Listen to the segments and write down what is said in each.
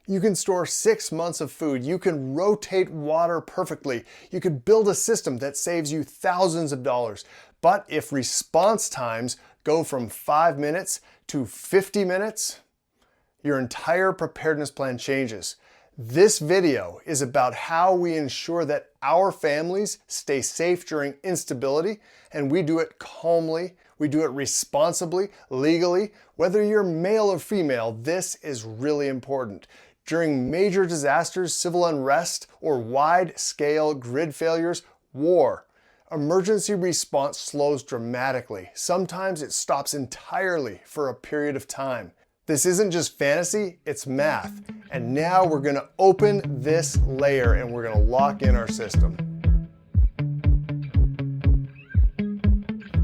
You can store 6 months of food. You can rotate water perfectly. You could build a system that saves you thousands of dollars. But if response times go from 5 minutes to 50 minutes, your entire preparedness plan changes. This video is about how we ensure that our families stay safe during instability, and we do it calmly, we do it responsibly, legally. Whether you're male or female, this is really important. During major disasters, civil unrest, or wide-scale grid failures, war, emergency response slows dramatically. Sometimes it stops entirely for a period of time. This isn't just fantasy, it's math. And now we're gonna open this layer and we're gonna lock in our system.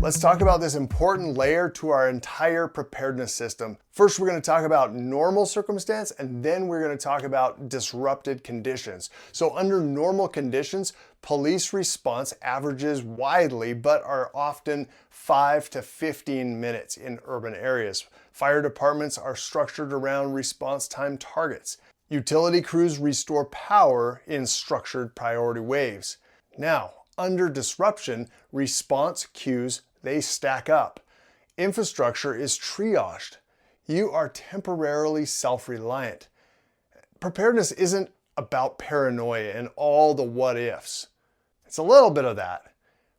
Let's talk about this important layer to our entire preparedness system. First, we're going to talk about normal circumstance, and then we're going to talk about disrupted conditions. So under normal conditions, police response averages widely, but are often 5 to 15 minutes in urban areas. Fire departments are structured around response time targets. Utility crews restore power in structured priority waves. Now, under disruption, response queues, they stack up. Infrastructure is triaged. You are temporarily self-reliant. Preparedness isn't about paranoia and all the what ifs. It's a little bit of that,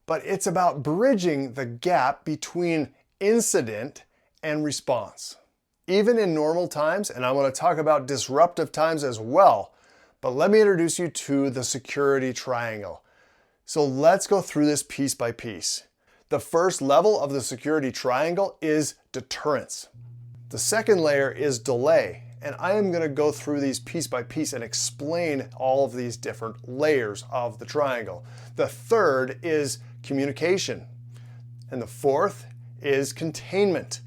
but it's about bridging the gap between incident and response. Even in normal times, and I want to talk about disruptive times as well, but let me introduce you to the security triangle. So let's go through this piece by piece. The first level of the security triangle is deterrence. The second layer is delay, and I am going to go through these piece by piece and explain all of these different layers of the triangle. The third is communication, and the fourth is containment,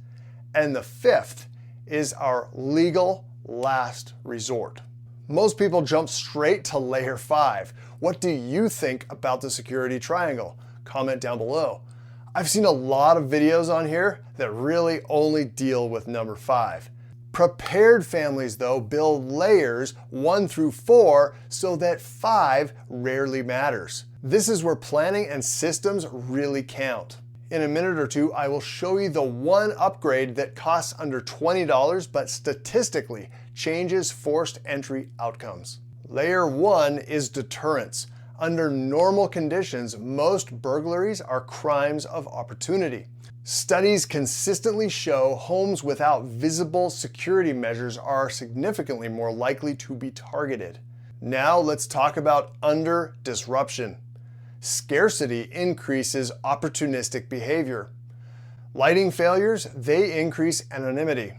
and the fifth is our legal last resort. Most people jump straight to layer 5. What do you think about the security triangle? Comment down below. I've seen a lot of videos on here that really only deal with number 5. Prepared families, though, build layers 1 through 4 so that 5 rarely matters. This is where planning and systems really count. In a minute or two, I will show you the one upgrade that costs under $20 but statistically changes forced entry outcomes. Layer 1 is deterrence. Under normal conditions, most burglaries are crimes of opportunity. Studies consistently show homes without visible security measures are significantly more likely to be targeted. Now let's talk about under disruption. Scarcity increases opportunistic behavior. Lighting failures, they increase anonymity.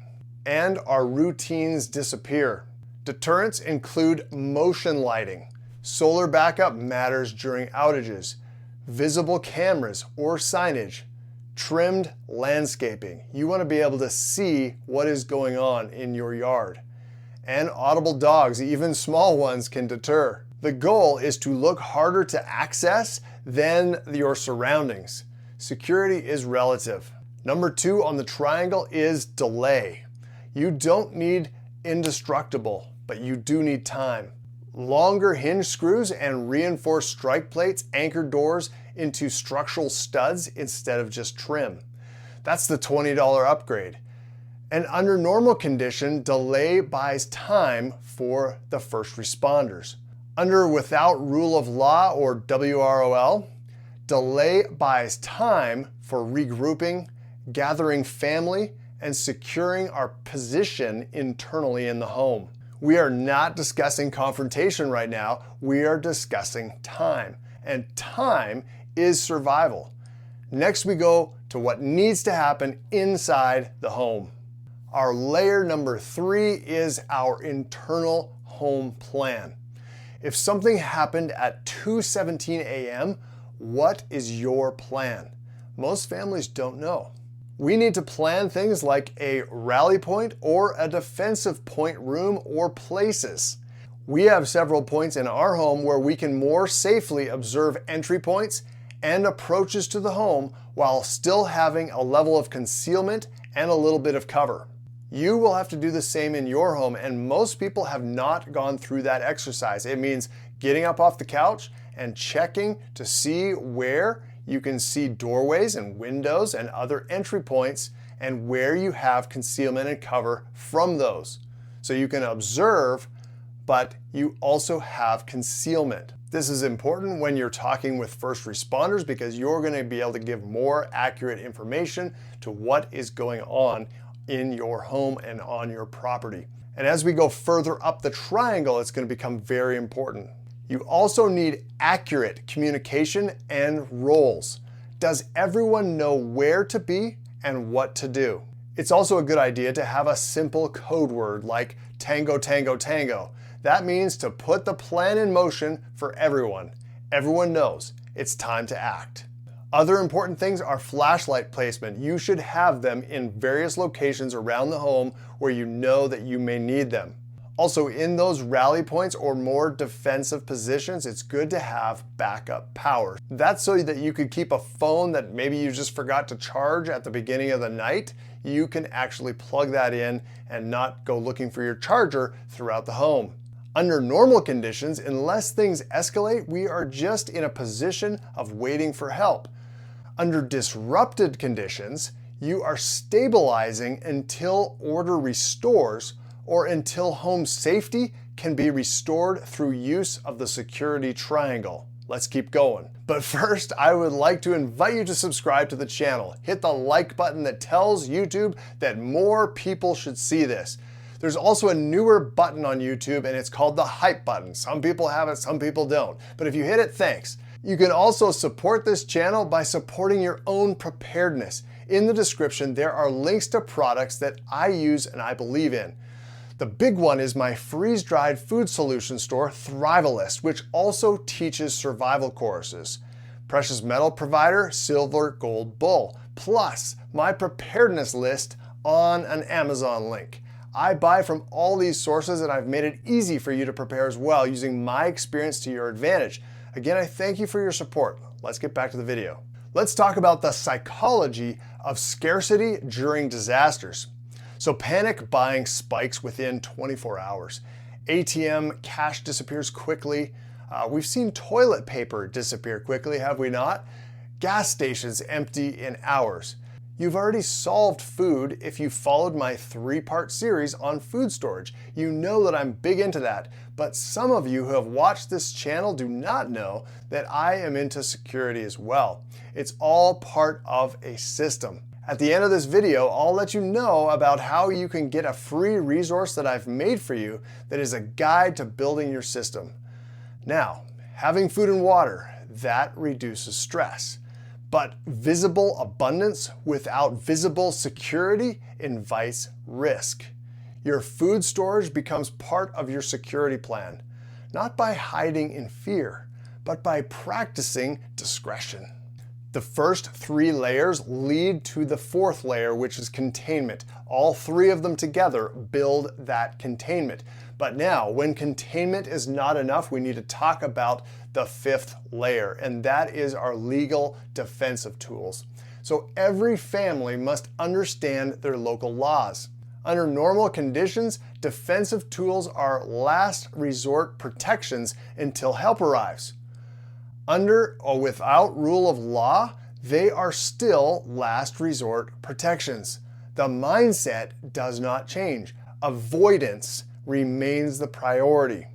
And our routines disappear. Deterrents include motion lighting. Solar backup matters during outages. Visible cameras or signage. Trimmed landscaping. You want to be able to see what is going on in your yard. And audible dogs, even small ones, can deter. The goal is to look harder to access than your surroundings. Security is relative. Number 2 on the triangle is delay. You don't need indestructible, but you do need time. Longer hinge screws and reinforced strike plates anchor doors into structural studs instead of just trim. That's the $20 upgrade. And under normal condition, delay buys time for the first responders. Under without rule of law, or WROL, delay buys time for regrouping, gathering family, and securing our position internally in the home. We are not discussing confrontation right now. We are discussing time, and time is survival. Next, we go to what needs to happen inside the home. Our layer number 3 is our internal home plan. If something happened at 2:17 a.m., what is your plan? Most families don't know. We need to plan things like a rally point or a defensive point room or places. We have several points in our home where we can more safely observe entry points and approaches to the home while still having a level of concealment and a little bit of cover. You will have to do the same in your home, and most people have not gone through that exercise. It means getting up off the couch and checking to see where you can see doorways and windows and other entry points and where you have concealment and cover from those. So you can observe, but you also have concealment. This is important when you're talking with first responders because you're going to be able to give more accurate information to what is going on in your home and on your property. And as we go further up the triangle, it's going to become very important. You also need accurate communication and roles. Does everyone know where to be and what to do? It's also a good idea to have a simple code word like tango, tango, tango. That means to put the plan in motion for everyone. Everyone knows it's time to act. Other important things are flashlight placement. You should have them in various locations around the home where you know that you may need them. Also, in those rally points or more defensive positions, it's good to have backup power. That's so that you could keep a phone that maybe you just forgot to charge at the beginning of the night. You can actually plug that in and not go looking for your charger throughout the home. Under normal conditions, unless things escalate, we are just in a position of waiting for help. Under disrupted conditions, you are stabilizing until order restores or until home safety can be restored through use of the security triangle. Let's keep going. But first, I would like to invite you to subscribe to the channel. Hit the like button that tells YouTube that more people should see this. There's also a newer button on YouTube and it's called the hype button. Some people have it, some people don't. But if you hit it, thanks. You can also support this channel by supporting your own preparedness. In the description, there are links to products that I use and I believe in. The big one is my freeze-dried food solution store, Thrivalist, which also teaches survival courses. Precious metal provider, Silver Gold Bull, plus my preparedness list on an Amazon link. I buy from all these sources and I've made it easy for you to prepare as well using my experience to your advantage. Again, I thank you for your support. Let's get back to the video. Let's talk about the psychology of scarcity during disasters. So panic buying spikes within 24 hours. ATM cash disappears quickly. We've seen toilet paper disappear quickly, have we not? Gas stations empty in hours. You've already solved food if you followed my 3-part series on food storage. You know that I'm big into that, but some of you who have watched this channel do not know that I am into security as well. It's all part of a system. At the end of this video, I'll let you know about how you can get a free resource that I've made for you that is a guide to building your system. Now, having food and water, that reduces stress. But visible abundance without visible security invites risk. Your food storage becomes part of your security plan, not by hiding in fear, but by practicing discretion. The first 3 layers lead to the 4th layer, which is containment. All 3 of them together build that containment. But now, when containment is not enough, we need to talk about the 5th layer, and that is our legal defensive tools. So every family must understand their local laws. Under normal conditions, defensive tools are last resort protections until help arrives. Under or without rule of law, they are still last resort protections. The mindset does not change. Avoidance remains the priority.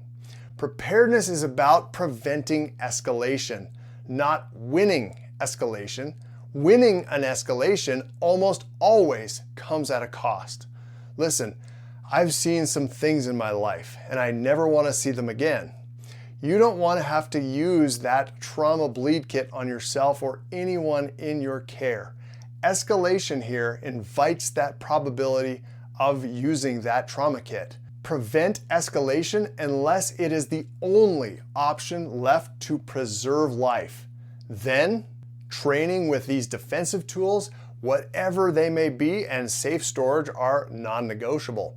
Preparedness is about preventing escalation, not winning escalation. Winning an escalation almost always comes at a cost. Listen, I've seen some things in my life and I never want to see them again. You don't want to have to use that trauma bleed kit on yourself or anyone in your care. Escalation here invites that probability of using that trauma kit. Prevent escalation unless it is the only option left to preserve life. Then, training with these defensive tools, whatever they may be, and safe storage are non-negotiable.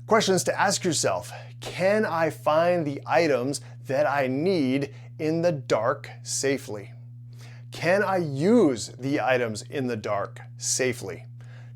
Questions to ask yourself: can I find the items that I need in the dark safely? Can I use the items in the dark safely?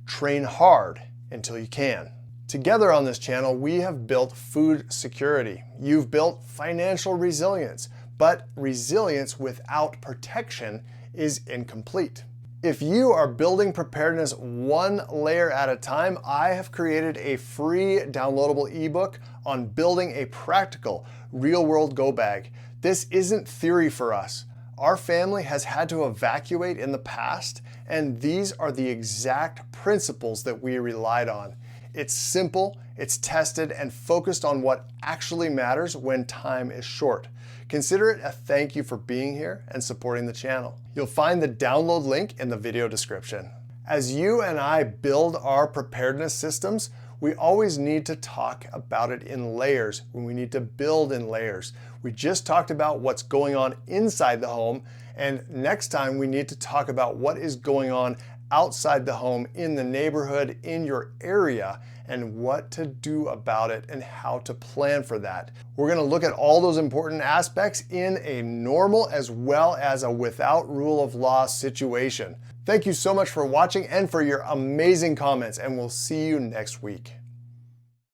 Train hard until you can. Together on this channel, we have built food security. You've built financial resilience, but resilience without protection is incomplete. If you are building preparedness one layer at a time, I have created a free downloadable ebook on building a practical, real-world go bag. This isn't theory for us. Our family has had to evacuate in the past, and these are the exact principles that we relied on. It's simple, it's tested, and focused on what actually matters when time is short. Consider it a thank you for being here and supporting the channel. You'll find the download link in the video description. As you and I build our preparedness systems, we always need to talk about it in layers when we need to build in layers. We just talked about what's going on inside the home, and next time we need to talk about what is going on outside the home, in the neighborhood, in your area, and what to do about it and how to plan for that. We're going to look at all those important aspects in a normal as well as a without rule of law situation. Thank you so much for watching and for your amazing comments, and we'll see you next week.